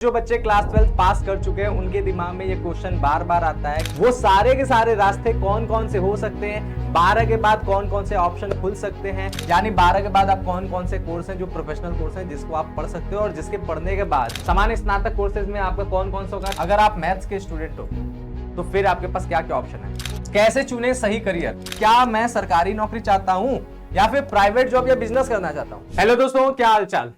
जो बच्चे क्लास 12 पास कर चुके हैं उनके दिमाग में ये क्वेश्चन बार बार आता है, वो सारे के सारे रास्ते कौन कौन से हो सकते हैं, 12 के बाद कौन कौन से ऑप्शन खुल सकते हैं, यानी 12 के बाद आप कौन कौन से कोर्स हैं जो प्रोफेशनल कोर्स हैं जिसको आप पढ़ सकते हो और जिसके पढ़ने के बाद सामान्य स्नातक कोर्सेज में आपका कौन कौन सा होगा। अगर आप मैथ्स के स्टूडेंट हो तो फिर आपके पास क्या क्या ऑप्शन है, कैसे चुने सही करियर, क्या मैं सरकारी नौकरी चाहता हूं या फिर प्राइवेट जॉब या बिजनेस करना चाहता हूं। हेलो दोस्तों, क्या हाल चाल।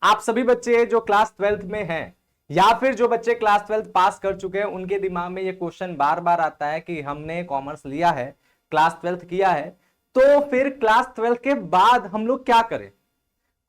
आप सभी बच्चे जो क्लास 12 में हैं या फिर जो बच्चे क्लास 12 पास कर चुके हैं उनके दिमाग में ये क्वेश्चन बार बार आता है कि हमने कॉमर्स लिया है, क्लास 12 किया है, तो फिर क्लास 12 के बाद हम लोग क्या करें,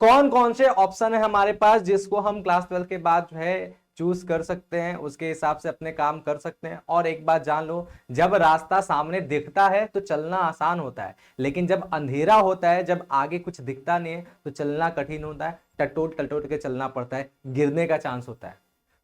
कौन कौन से ऑप्शन है हमारे पास जिसको हम क्लास 12 के बाद जो है चूज कर सकते हैं, उसके हिसाब से अपने काम कर सकते हैं। और एक बात जान लो, जब रास्ता सामने दिखता है तो चलना आसान होता है, लेकिन जब अंधेरा होता है, जब आगे कुछ दिखता नहीं है तो चलना कठिन होता है, टटोट टटोट के चलना पड़ता है, गिरने का चांस होता है।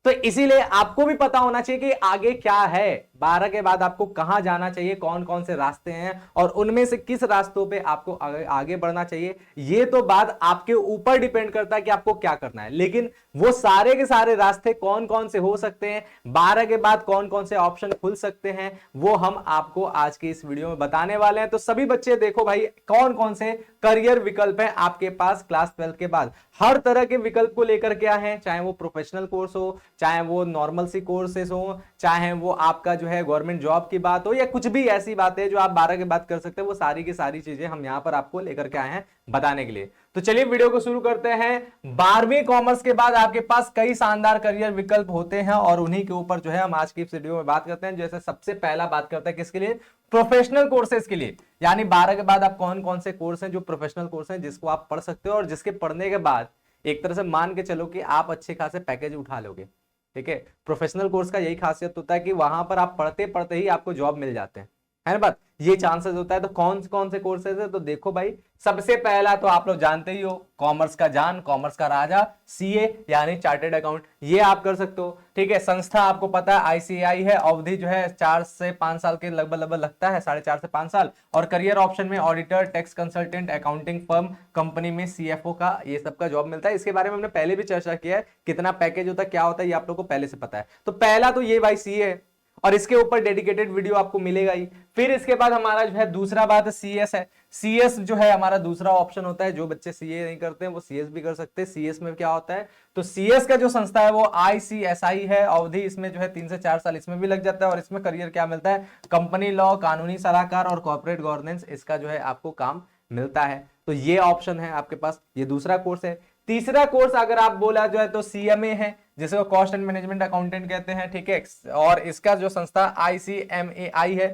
तो इसीलिए आपको भी पता होना चाहिए कि आगे क्या है, 12 के बाद आपको कहां जाना चाहिए, कौन कौन से रास्ते हैं और उनमें से किस रास्तों पे आपको आगे बढ़ना चाहिए। ये तो बात आपके ऊपर डिपेंड करता है कि आपको क्या करना है, लेकिन वो सारे के सारे रास्ते कौन कौन से हो सकते हैं, 12 के बाद कौन कौन से ऑप्शन खुल सकते हैं, वो हम आपको आज की इस वीडियो में बताने वाले हैं। तो सभी बच्चे देखो भाई, कौन कौन से करियर विकल्प है आपके पास क्लास 12 के बाद। हर तरह के विकल्प को लेकर क्या है, चाहे वो प्रोफेशनल कोर्स हो, चाहे वो नॉर्मल सी कोर्सेस हो, चाहे वो आपका जो है गवर्नमेंट जॉब की बात हो, या कुछ भी ऐसी बातें जो आप 12 के बाद कर सकते हैं, वो सारी की सारी चीजें हम यहां पर आपको लेकर के आए हैं बताने के लिए। तो चलिए वीडियो को शुरू करते हैं। 12वीं कॉमर्स के बाद आपके पास कई शानदार करियर विकल्प होते हैं और उन्हीं के ऊपर जो है हम आज की इस वीडियो में बात करते हैं। जैसे सबसे पहला बात करते हैं किसके लिए, प्रोफेशनल कोर्सेज के लिए, यानी 12 के बाद आप कौन कौन से कोर्स हैं जो प्रोफेशनल कोर्स हैं जिसको आप पढ़ सकते हो और जिसके पढ़ने के बाद एक तरह से मान के चलो कि आप अच्छे खासे पैकेज उठा लोगे। ठीक है, प्रोफेशनल कोर्स का यही खासियत होता है कि वहां पर आप पढ़ते पढ़ते ही आपको जॉब मिल जाते हैं, है ना बात, ये चांसेस होता है। तो कौन कौन से कोर्सेज है, तो देखो भाई, सबसे पहला तो आप लोग जानते ही हो, कॉमर्स का जान, कॉमर्स का राजा, सीए यानी चार्टेड अकाउंट, ये आप कर सकते हो। ठीक है, संस्था आपको पता है आईसीएआई है, अवधि जो है 4 से 5 साल के लगभग लगता है, 4.5 से 5 साल। और करियर ऑप्शन में auditor, tax consultant, accounting firm, company में सीएफओ का, ये सब का जॉब मिलता है। इसके बारे में हमने पहले भी चर्चा किया है, कितना पैकेज होता है, क्या होता है, ये आप लोग को पहले से पता है। तो पहला तो ये भाई सीए, और इसके ऊपर डेडिकेटेड वीडियो आपको मिलेगा ही। फिर इसके बाद हमारा जो है दूसरा बात है सीएस है। सीएस जो है हमारा दूसरा ऑप्शन होता है, जो बच्चे सीए नहीं करते हैं वो सीएस भी कर सकते हैं। सीएस में क्या होता है, तो सीएस का जो संस्था है वो आईसीएसआई है, अवधि इसमें जो है 3 से 4 साल इसमें भी लग जाता है। और इसमें करियर क्या मिलता है, कंपनी लॉ, कानूनी सलाहकार और कॉर्पोरेट गवर्नेंस, इसका जो है आपको काम मिलता है। तो ये ऑप्शन है आपके पास, ये दूसरा कोर्स है। तीसरा कोर्स अगर आप बोला जो है तो सीएमए है, जिसे कॉस्ट एंड मैनेजमेंट अकाउंटेंट कहते हैं। ठीक है, और इसका जो संस्था आईसीएमएआई है।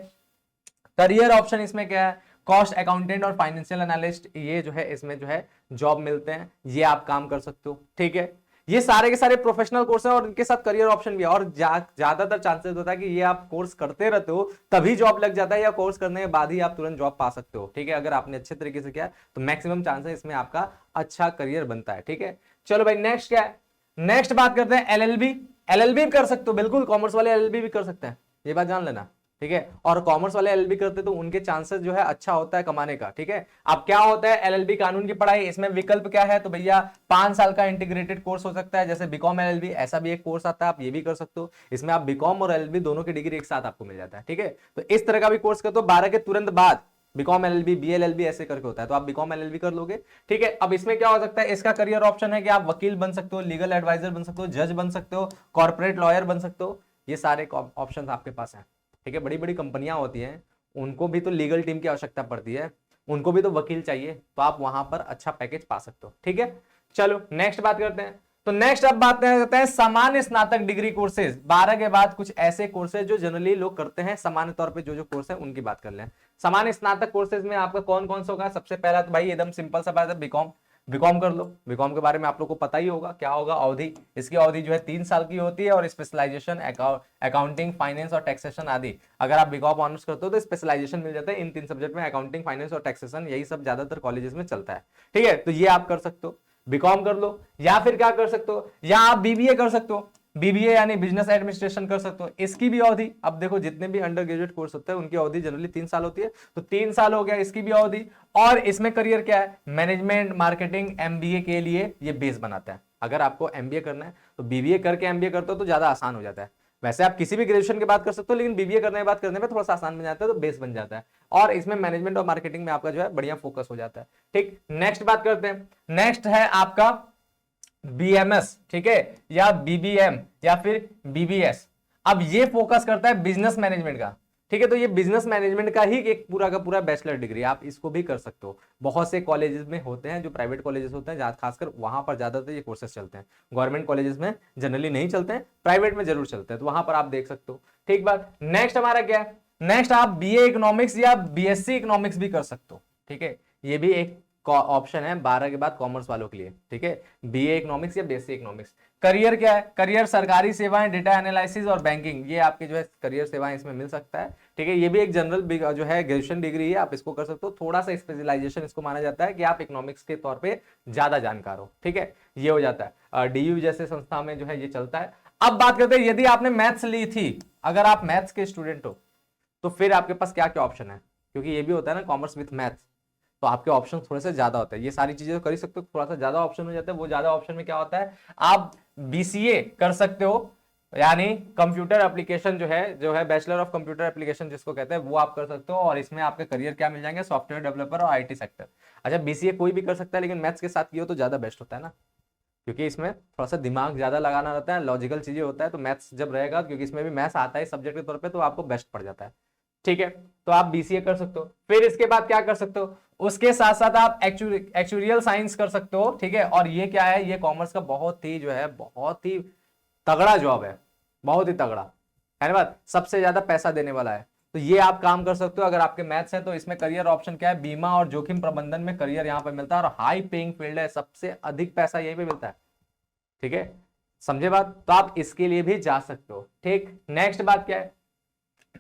करियर ऑप्शन इसमें क्या है, कॉस्ट अकाउंटेंट और फाइनेंशियल एनालिस्ट, ये जो है इसमें जो है जॉब मिलते हैं, ये आप काम कर सकते हो। ठीक है, ये सारे के सारे प्रोफेशनल कोर्स हैं और इनके साथ करियर ऑप्शन भी है। और ज्यादातर चांसेस होता है कि ये आप कोर्स करते रहते हो तभी जॉब लग जाता है, या कोर्स करने के बाद ही आप तुरंत जॉब पा सकते हो। ठीक है, अगर आपने अच्छे तरीके से किया तो मैक्सिमम चांसेस इसमें आपका अच्छा करियर बनता है। ठीक है, चलो भाई नेक्स्ट क्या है, नेक्स्ट बात करते हैं एलएलबी। एलएलबी भी कर सकते हो, बिल्कुल, कॉमर्स वाले एलएलबी भी कर सकते हैं, ये बात जान लेना। ठीक है, और कॉमर्स वाले एलएलबी करते तो उनके चांसेस जो है अच्छा होता है कमाने का। ठीक है, अब क्या होता है एलएलबी, कानून की पढ़ाई, इसमें विकल्प क्या है, तो भैया 5 साल का इंटीग्रेटेड कोर्स हो सकता है, जैसे बीकॉम एलएलबी, ऐसा भी एक कोर्स आता है, आप ये भी कर सकते हो। इसमें आप बीकॉम और एलएलबी दोनों की डिग्री एक साथ आपको मिल जाता है। ठीक है, तो इस तरह का भी कोर्स कर दो, 12 के तुरंत बाद बीकॉम एलएलबी, बीएलएलबी ऐसे करके होता है, तो आप बीकॉम एलएलबी कर लोगे। ठीक है, अब इसमें क्या हो सकता है, इसका करियर ऑप्शन है कि आप वकील बन सकते हो, लीगल एडवाइजर बन सकते हो, जज बन सकते हो, कॉर्पोरेट लॉयर बन सकते हो, ये सारे ऑप्शन आपके पास हैं। ठीक है, बड़ी बड़ी कंपनियां होती हैं, उनको भी तो लीगल टीम की आवश्यकता पड़ती है, उनको भी तो वकील चाहिए, तो आप वहां पर अच्छा पैकेज पा सकते हो। ठीक है, चलो नेक्स्ट बात करते हैं। तो नेक्स्ट अब बात करते हैं सामान्य स्नातक डिग्री कोर्सेज। 12 के बाद कुछ ऐसे कोर्सेज जो जनरली लोग करते हैं, सामान्य तौर पे जो कोर्स है उनकी बात कर लें। सामान्य स्नातक कोर्सेज में आपका कौन कौन सा होगा, सबसे पहला तो भाई एकदम सिंपल सा बात है, बीकॉम। बीकॉम कर लो, बीकॉम के बारे में आप लोग को पता ही होगा क्या होगा, अवधि, इसकी अवधि जो है 3 साल की होती है और स्पेशलाइजेशन अकाउंटिंग, फाइनेंस और टैक्सेशन आदि। अगर आप बीकॉम ऑनर्स करते हो तो स्पेशलाइजेशन मिल जाता है इन 3 सब्जेक्ट में, अकाउंटिंग, फाइनेंस और टैक्सेशन, यही सब ज्यादातर कॉलेजेस में चलता है। ठीक है, तो ये आप कर सकते हो, बीकॉम कर लो, या फिर क्या कर सकते हो, या आप बीबीए कर सकते हो, बीबीए यानी बिजनेस एडमिनिस्ट्रेशन कर सकते हो। इसकी भी अवधि, अब देखो जितने भी अंडर ग्रेजुएट कोर्स होते हैं उनकी अवधि जनरली 3 साल होती है, तो 3 साल हो गया, इसकी भी अवधि। और इसमें करियर क्या है, मैनेजमेंट, मार्केटिंग, एमबीए के लिए ये बेस बनाता है। अगर आपको एमबीए करना है तो बीबीए करके एमबीए करते हो तो ज्यादा आसान हो जाता है। वैसे आप किसी भी ग्रेजुएशन की बात कर सकते हो, लेकिन बीबीए करने के बाद करने में थोड़ा सा आसान बन जाता है, तो बेस बन जाता है, और इसमें मैनेजमेंट और मार्केटिंग में आपका जो है बढ़िया फोकस हो जाता है। ठीक, नेक्स्ट बात करते हैं। नेक्स्ट है आपका बीएमएस, ठीक है, या बीबीएम या फिर बीबीएस। अब ये फोकस करता है बिजनेस मैनेजमेंट का, ठीक है। तो ये बिजनेस मैनेजमेंट का ही एक पूरा का पूरा बैचलर डिग्री, आप इसको भी कर सकते हो। बहुत से कॉलेजेस में होते हैं, जो प्राइवेट कॉलेजेस होते हैं, खासकर वहां पर ज्यादातर ये कोर्सेज चलते हैं। गवर्नमेंट कॉलेजेस में जनरली नहीं चलते हैं, प्राइवेट में जरूर चलते हैं, तो वहां पर आप देख सकते हो। ठीक बात। नेक्स्ट हमारा क्या है, नेक्स्ट आप बीए इकोनॉमिक्स या बीएससी इकोनॉमिक्स भी कर सकते हो, ठीक है। ये भी एक ऑप्शन है 12 के बाद कॉमर्स वालों के लिए, ठीक है, बीए इकोनॉमिक्स या बीएससी इकोनॉमिक्स। करियर क्या है, करियर सरकारी सेवाएं, डेटा एनालिसिस और बैंकिंग, ये आपके जो है करियर सेवाएं इसमें मिल सकता है, ठीक है। ये भी एक जनरल जो है ग्रेजुएशन डिग्री है, आप इसको कर सकते हो। थोड़ा सा स्पेशलाइजेशन इसको माना जाता है कि आप इकोनॉमिक्स के तौर पे ज्यादा जानकार हो, ठीक है, ये हो जाता है। डीयू जैसे संस्था में जो है ये चलता है। अब बात करते हैं, यदि आपने मैथ्स ली थी, अगर आप मैथ्स के स्टूडेंट हो, तो फिर आपके पास क्या क्या ऑप्शन है, क्योंकि ये भी होता है ना कॉमर्स विथ मैथ्स, तो आपके ऑप्शन थोड़े से ज्यादा होते हैं। ये सारी चीजें तो कर ही सकते हो, थोड़ा सा ज्यादा ऑप्शन हो जाता है। वो ज्यादा ऑप्शन में क्या होता है, आप बीसीए कर सकते हो, यानी कंप्यूटर एप्लीकेशन जो है बैचलर ऑफ कंप्यूटर एप्लीकेशन जिसको कहते हैं, वो आप कर सकते हो। और इसमें आपके करियर क्या मिल जाएंगे, सॉफ्टवेयर डेवलपर और आईटी सेक्टर। अच्छा, बीसीए कोई भी कर सकता है, लेकिन मैथ्स के साथ किया तो ज्यादा बेस्ट होता है ना, क्योंकि इसमें थोड़ा सा दिमाग ज्यादा लगाना रहता है, लॉजिकल चीजें होता है। तो मैथ्स जब रहेगा, क्योंकि इसमें भी मैथ्स आता है सब्जेक्ट के तौर पे, तो आपको बेस्ट पड़ जाता है, ठीक है। तो आप बीसीए कर सकते हो। फिर इसके बाद क्या कर सकते हो, उसके साथ साथ आप एक्चुरियल साइंस कर सकते हो, ठीक है। और ये क्या है, ये कॉमर्स का बहुत ही जो है बहुत ही तगड़ा जॉब है, बहुत ही तगड़ा है ना बात, सबसे ज्यादा पैसा देने वाला है। तो ये आप काम कर सकते हो अगर आपके मैथ्स है तो। इसमें करियर ऑप्शन क्या है, बीमा और जोखिम प्रबंधन में करियर यहां पर मिलता है, और हाई पेइंग फील्ड है, सबसे अधिक पैसा यहीं पे मिलता है, ठीक है, समझे बात। तो आप इसके लिए भी जा सकते हो, ठीक। नेक्स्ट बात क्या है,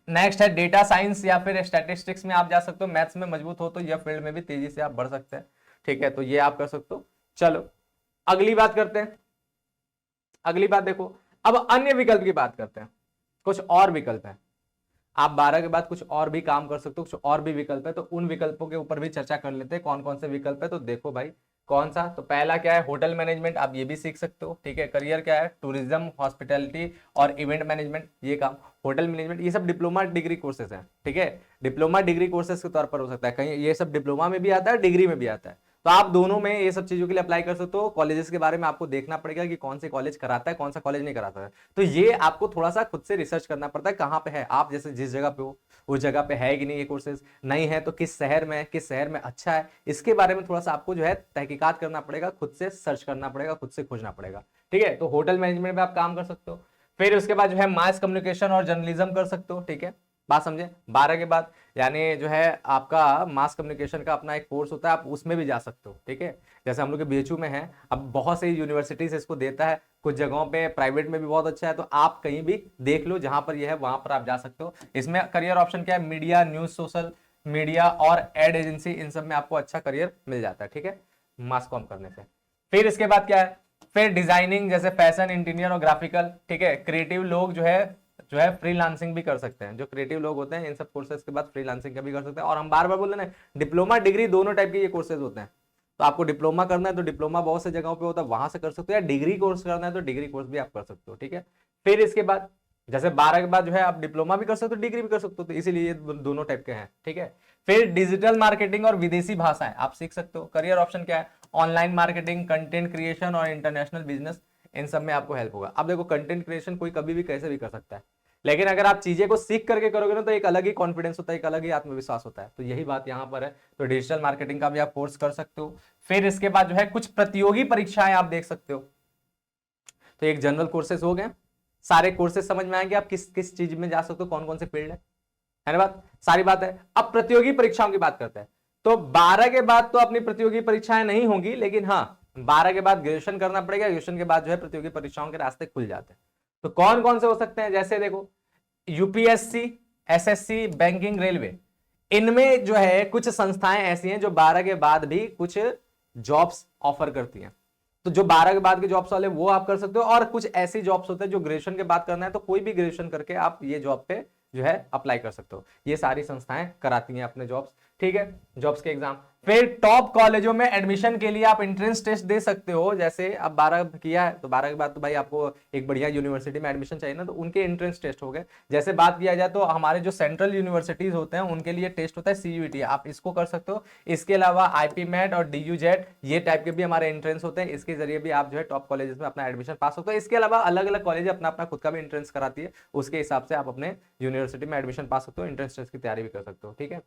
नेक्स्ट है डेटा साइंस या फिर स्टैटिस्टिक्स में आप जा सकते हो। मैथ्स में मजबूत हो तो यह फील्ड में भी तेजी से आप बढ़ सकते हैं, ठीक है, तो ये आप कर सकते हो। चलो अगली बात करते हैं। अगली बात देखो, अब अन्य विकल्प की बात करते हैं। कुछ और विकल्प है, आप 12 के बाद कुछ और भी काम कर सकते हो, कुछ और भी विकल्प है, तो उन विकल्पों के ऊपर भी चर्चा कर लेते हैं, कौन कौन से विकल्प है। तो देखो भाई, कौन सा, तो पहला क्या है, होटल मैनेजमेंट, आप ये भी सीख सकते हो, ठीक है। करियर क्या है, टूरिज्म, हॉस्पिटैलिटी और इवेंट मैनेजमेंट, ये काम, होटल मैनेजमेंट, ये सब डिप्लोमा डिग्री कोर्सेज हैं, ठीक है। डिप्लोमा डिग्री कोर्सेज के तौर पर हो सकता है, कहीं ये सब डिप्लोमा में भी आता है, डिग्री में भी आता है। तो आप दोनों में ये सब चीजों के लिए अप्लाई कर सकते हो। कॉलेजेस के बारे में आपको देखना पड़ेगा कि कौन से कॉलेज कराता है, कौन सा कॉलेज नहीं कराता है। तो ये आपको थोड़ा सा खुद से रिसर्च करना पड़ता है, कहाँ पे है आप, जैसे जिस जगह पे हो उस जगह पे है कि नहीं ये कोर्सेज, नहीं है तो किस शहर में है, किस शहर में अच्छा है, इसके बारे में थोड़ा सा आपको जो है तहकीकात करना पड़ेगा, खुद से सर्च करना पड़ेगा, खुद से खोजना पड़ेगा, ठीक है। तो होटल मैनेजमेंट में आप काम कर सकते हो। फिर उसके बाद जो है मास कम्युनिकेशन और जर्नलिज्म कर सकते हो, ठीक है, बात समझे। 12 के बाद यानी जो है आपका मास कम्युनिकेशन का अपना एक कोर्स होता है, आप उसमें भी जा सकते हो, ठीक है। जैसे हम लोग के बीएचयू में है, अब बहुत सी यूनिवर्सिटीज इसको देता है, कुछ जगहों पे प्राइवेट में भी बहुत अच्छा है, तो आप कहीं भी देख लो जहां पर यह है वहां पर आप जा सकते हो। इसमें करियर ऑप्शन क्या है, मीडिया, न्यूज, सोशल मीडिया और एड एजेंसी, इन सब में आपको अच्छा करियर मिल जाता है, ठीक है, मास कॉम करने से। फिर इसके बाद क्या है, फिर डिजाइनिंग, जैसे फैशन, इंटीरियर और ग्राफिकल, ठीक है। क्रिएटिव लोग जो है फ्रीलांसिंग भी कर सकते हैं, जो क्रिएटिव लोग होते हैं इन सब कोर्सेज के बाद फ्रीलांसिंग का भी कर सकते हैं। और हम बार बार बोल रहे हैं डिप्लोमा डिग्री दोनों टाइप के ये कोर्सेज होते हैं। तो आपको डिप्लोमा करना है तो डिप्लोमा बहुत से जगहों पे होता है, वहां से कर सकते हो, या डिग्री कोर्स करना है तो डिग्री कोर्स भी आप कर सकते हो, ठीक है। फिर इसके बाद जैसे 12 के बाद जो है आप डिप्लोमा भी कर सकते हो, डिग्री भी कर सकते हो, तो इसीलिए ये दोनों टाइप के हैं, ठीक है। फिर डिजिटल मार्केटिंग और विदेशी भाषाएं आप सीख सकते हो। करियर ऑप्शन क्या है, ऑनलाइन मार्केटिंग, कंटेंट क्रिएशन और इंटरनेशनल बिजनेस, इन सब में आपको हेल्प होगा। अब देखो, कंटेंट क्रिएशन कोई कभी भी कैसे भी कर सकता है, लेकिन अगर आप चीजें को सीख करके करोगे ना तो एक अलग ही कॉन्फिडेंस होता है, एक अलग ही आत्मविश्वास होता है। तो यही बात यहाँ पर है। तो डिजिटल मार्केटिंग का भी आप कोर्स कर सकते हो। फिर इसके बाद जो है कुछ प्रतियोगी परीक्षाएं आप देख सकते हो। तो एक जनरल कोर्सेज हो गए, सारे कोर्सेज समझ में आएंगे आप किस किस चीज में जा सकते हो, कौन कौन से फील्ड है ना बात, सारी बात है। अब प्रतियोगी परीक्षाओं की बात करते हैं। तो 12 के बाद तो अपनी प्रतियोगी परीक्षाएं नहीं होंगी, लेकिन हाँ 12 के बाद ग्रेजुएशन करना पड़ेगा, ग्रेजुएशन के बाद जो है प्रतियोगी परीक्षाओं के रास्ते खुल जाते हैं। तो कौन कौन से हो सकते हैं, जैसे देखो यूपीएससी, एसएससी, बैंकिंग, रेलवे, इनमें जो है कुछ संस्थाएं ऐसी हैं जो 12 के बाद भी कुछ जॉब्स ऑफर करती हैं। तो जो 12 के बाद के जॉब्स वाले वो आप कर सकते हो, और कुछ ऐसी जॉब्स होते हैं जो ग्रेजुएशन के बाद करना है, तो कोई भी ग्रेजुएशन करके आप ये जॉब पे जो है अप्लाई कर सकते हो। ये सारी संस्थाएं कराती हैं अपने जॉब्स, ठीक है, जॉब्स के एग्जाम। फिर टॉप कॉलेजों में एडमिशन के लिए आप एंट्रेंस टेस्ट दे सकते हो। जैसे अब 12 किया है तो 12 के बाद तो भाई आपको एक बढ़िया यूनिवर्सिटी में एडमिशन चाहिए ना, तो उनके एंट्रेंस टेस्ट हो गए। जैसे बात किया जाए तो हमारे जो सेंट्रल यूनिवर्सिटीज होते हैं उनके लिए टेस्ट होता है CUET, आप इसको कर सकते हो। इसके अलावा IPMAT और DUJET ये टाइप के भी हमारे एंट्रेंस होते हैं, इसके जरिए भी आप जो है टॉप कॉलेजेस में अपना एडमिशन पास होता है। इसके अलावा अलग अलग कॉलेज अपना अपना खुद का भी एंट्रेंस कराती है, उसके हिसाब से आप अपने यूनिवर्सिटी में एडमिशन पास सकते हो, एंट्रेंस टेस्ट की तैयारी भी कर सकते हो। ठीक है,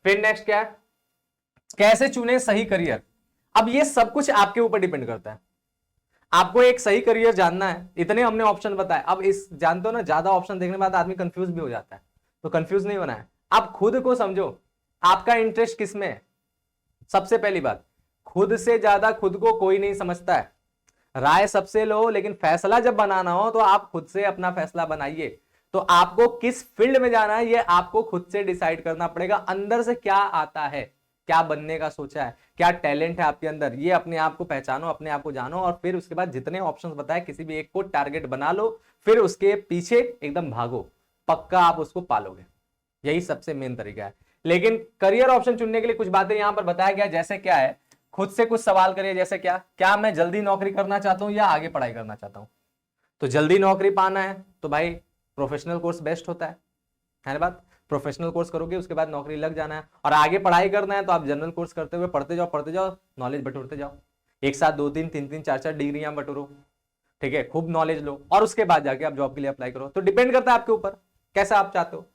फिर नेक्स्ट क्या है, कैसे चुने सही करियर। अब ये सब कुछ आपके ऊपर डिपेंड करता है। आपको एक सही करियर जानना है, इतने हमने ऑप्शन बताए। अब इस जानते हो ना, ज्यादा ऑप्शन देखने के बाद आदमी कंफ्यूज भी हो जाता है, तो कंफ्यूज नहीं होना है। आप खुद को समझो, आपका इंटरेस्ट किस में है। सबसे पहली बात, खुद से ज्यादा खुद को कोई नहीं समझता है। राय सबसे लो, लेकिन फैसला जब बनाना हो तो आप खुद से अपना फैसला बनाइए। तो आपको किस फील्ड में जाना है ये आपको खुद से डिसाइड करना पड़ेगा। अंदर से क्या आता है, क्या बनने का सोचा है, क्या टैलेंट है आपके अंदर, ये अपने आप को पहचानो, अपने आप को जानो, और फिर उसके बाद जितने ऑप्शंस बताए किसी भी एक को टारगेट बना लो, फिर उसके पीछे एकदम भागो, पक्का आप उसको पालोगे। यही सबसे मेन तरीका है। लेकिन करियर ऑप्शन चुनने के लिए कुछ बातें यहां पर बताया गया, जैसे क्या है, खुद से कुछ सवाल करिए। जैसे क्या मैं जल्दी नौकरी करना चाहता हूं या आगे पढ़ाई करना चाहता हूं। तो जल्दी नौकरी पाना है तो भाई प्रोफेशनल कोर्स बेस्ट होता है ना बात। प्रोफेशनल कोर्स करोगे उसके बाद नौकरी लग जाना है, और आगे पढ़ाई करना है तो आप जनरल कोर्स करते हुए पढ़ते जाओ, नॉलेज बटोरते जाओ। एक साथ 2-3 3-3 4-4 डिग्रियां बटोरो, ठीक है, खूब नॉलेज लो, और उसके बाद जाके आप जॉब के लिए अप्लाई करो। तो डिपेंड करता है आपके ऊपर कैसा आप चाहते हो।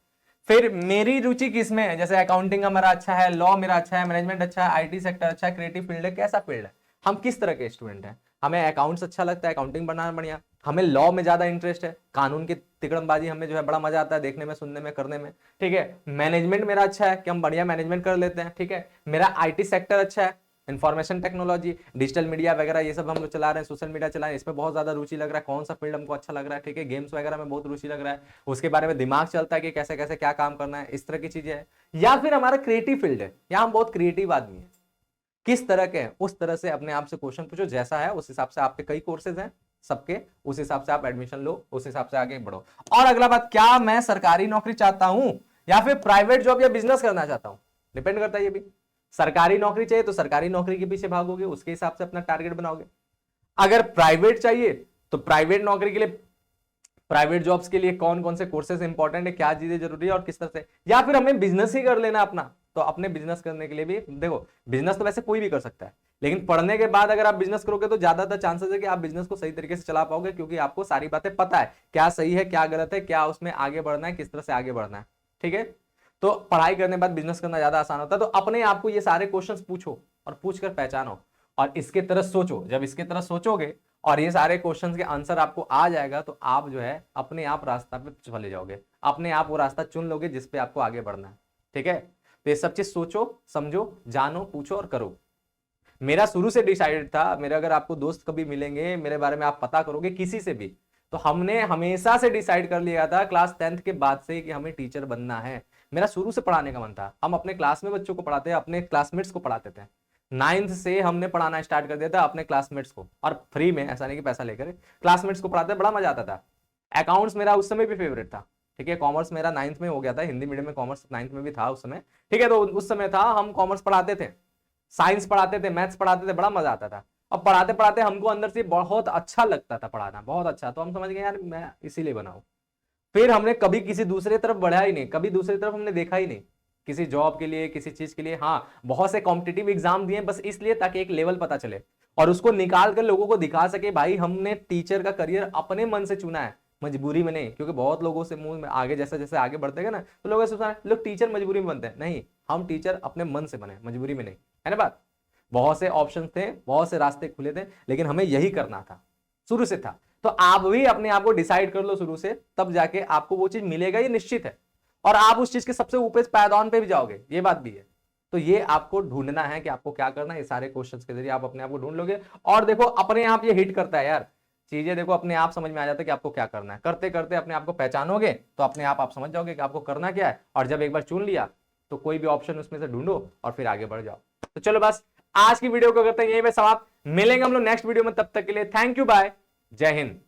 फिर मेरी रुचि किस में है, जैसे अकाउंटिंग का मेरा अच्छा है, लॉ मेरा अच्छा है, मैनेजमेंट अच्छा है, IT सेक्टर अच्छा है, क्रिएटिव फील्ड है, कैसा फील्ड है, हम किस तरह के स्टूडेंट हैं। हमें अकाउंट्स अच्छा लगता है, अकाउंटिंग बनाना बढ़िया, हमें लॉ में ज्यादा इंटरेस्ट है, कानून की तिकड़मबाजी हमें जो है बड़ा मजा आता है देखने में, सुनने में, करने में, ठीक है। मैनेजमेंट मेरा अच्छा है कि हम बढ़िया मैनेजमेंट कर लेते हैं, ठीक है। मेरा IT सेक्टर अच्छा है, इंफॉर्मेशन टेक्नोलॉजी, डिजिटल मीडिया वगैरह ये सब हम लोग चला रहे हैं, सोशल मीडिया चला रहे हैं, इसमें बहुत ज्यादा रुचि लग रहा है, कौन सा फील्ड हमको अच्छा लग रहा है, ठीक है। गेम्स वगैरह में बहुत रुचि लग रहा है, उसके बारे में दिमाग चलता है कि कैसे कैसे क्या काम करना है, इस तरह की चीजें है। या फिर हमारा क्रिएटिव फील्ड है, यहाँ हम बहुत क्रिएटिव आदमी है, किस तरह के हैं, उस तरह से अपने आप से क्वेश्चन पूछो, जैसा है उस हिसाब से। आपके कई कोर्सेज हैं सबके, उस हिसाब से आप एडमिशन लो, उस हिसाब से आगे बढ़ो। और अगला बात, क्या मैं सरकारी नौकरी चाहता हूं या फिर प्राइवेट जॉब या बिजनेस करना चाहता हूं, डिपेंड करता है ये भी। सरकारी नौकरी चाहिए तो सरकारी नौकरी के पीछे भागोगे, उसके हिसाब से अपना टारगेट बनाओगे। अगर प्राइवेट चाहिए तो प्राइवेट नौकरी के लिए, प्राइवेट जॉब्स के लिए कौन कौन से कोर्सेज इंपॉर्टेंट है, क्या चीजें जरूरी है और किस तरह से। या फिर हमें बिजनेस ही कर लेना अपना, तो अपने बिजनेस करने के लिए भी देखो, बिजनेस तो वैसे कोई भी कर सकता है, लेकिन पढ़ने के बाद अगर आप बिजनेस करोगे तो ज्यादातर चांसेस है कि आप बिजनेस को सही तरीके से चला पाओगे, क्योंकि आपको सारी बातें पता है, क्या सही है क्या गलत है, क्या उसमें आगे बढ़ना है, किस तरह से आगे बढ़ना है, ठीक है। तो पढ़ाई करने के बाद बिजनेस करना ज्यादा आसान होता है। तो अपने आप को ये सारे क्वेश्चंस पूछो और पूछकर पहचानो और इसके तरह सोचो। जब इसके तरह सोचोगे और ये सारे क्वेश्चंस के आंसर आपको आ जाएगा तो आप जो है अपने आप रास्ता पे चले जाओगे, अपने आप वो रास्ता चुन लोगे जिस पे आपको आगे बढ़ना है, ठीक है। तो ये सब चीज सोचो, समझो, जानो, पूछो और करो। मेरा शुरू से डिसाइडेड था, मेरे अगर आपको दोस्त कभी मिलेंगे, मेरे बारे में आप पता करोगे किसी से भी, तो हमने हमेशा से डिसाइड कर लिया था क्लास 10th के बाद से कि हमें टीचर बनना है। मेरा शुरू से पढ़ाने का मन था, हम अपने क्लास में बच्चों को पढ़ाते, अपने क्लासमेट्स को पढ़ाते थे। 9th से हमने पढ़ाना स्टार्ट कर दिया था अपने क्लासमेट्स को, और फ्री में, ऐसा नहीं कि पैसा लेकर, क्लासमेट्स को पढ़ाते, बड़ा मजा आता था। अकाउंट्स मेरा उस समय भी फेवरेट था, ठीक है। कॉमर्स मेरा 9th में हो गया था, हिंदी मीडियम में कॉमर्स 9th में भी था उस समय, ठीक है। तो उस समय था, हम कॉमर्स पढ़ाते थे, साइंस पढ़ाते थे, मैथ्स पढ़ाते थे, बड़ा मजा आता था। और पढ़ाते पढ़ाते हमको अंदर से बहुत अच्छा लगता था पढ़ाना, बहुत अच्छा। तो हम समझ गए यार मैं इसीलिए बनाऊं। फिर हमने कभी किसी दूसरे तरफ बढ़ा ही नहीं, कभी दूसरी तरफ हमने देखा ही नहीं, किसी जॉब के लिए, किसी चीज के लिए। हाँ, बहुत से कॉम्पिटिटिव एग्जाम दिए बस इसलिए ताकि एक लेवल पता चले और उसको निकाल कर लोगों को दिखा सके भाई हमने टीचर का करियर अपने मन से चुना है, मजबूरी में नहीं। क्योंकि बहुत लोगों से मुंह में आगे जैसे जैसे आगे बढ़ते गए ना, तो लोग ऐसे सोचते हैं लोग टीचर मजबूरी में बनते हैं, नहीं, हम टीचर अपने मन से बने, मजबूरी में नहीं, है ना बात। बहुत से ऑप्शन थे, बहुत से रास्ते खुले थे, लेकिन हमें यही करना था, शुरू से था। तो आप भी अपने आप को डिसाइड कर लो शुरू से, तब जाके आपको वो चीज मिलेगा, ये निश्चित है। और आप उस चीज के सबसे ऊपर पैदान पे भी जाओगे, ये बात भी है। तो ये आपको ढूंढना है कि आपको क्या करना है, ये सारे क्वेश्चंस के जरिए आप अपने आप को ढूंढ लोगे। और देखो अपने आप ये हिट करता है यार, चीजें देखो अपने आप समझ में आ जाता है कि आपको क्या करना है। करते करते अपने आप को पहचानोगे तो अपने आप समझ जाओगे कि आपको करना क्या है। और जब एक बार चुन लिया तो कोई भी ऑप्शन उसमें से ढूंढो और फिर आगे बढ़ जाओ। तो चलो बस आज की वीडियो को करते हैं यहीं पे समाप्त, मिलेंगे हम लोग नेक्स्ट वीडियो में, तब तक के लिए थैंक यू, बाय, जय हिंद।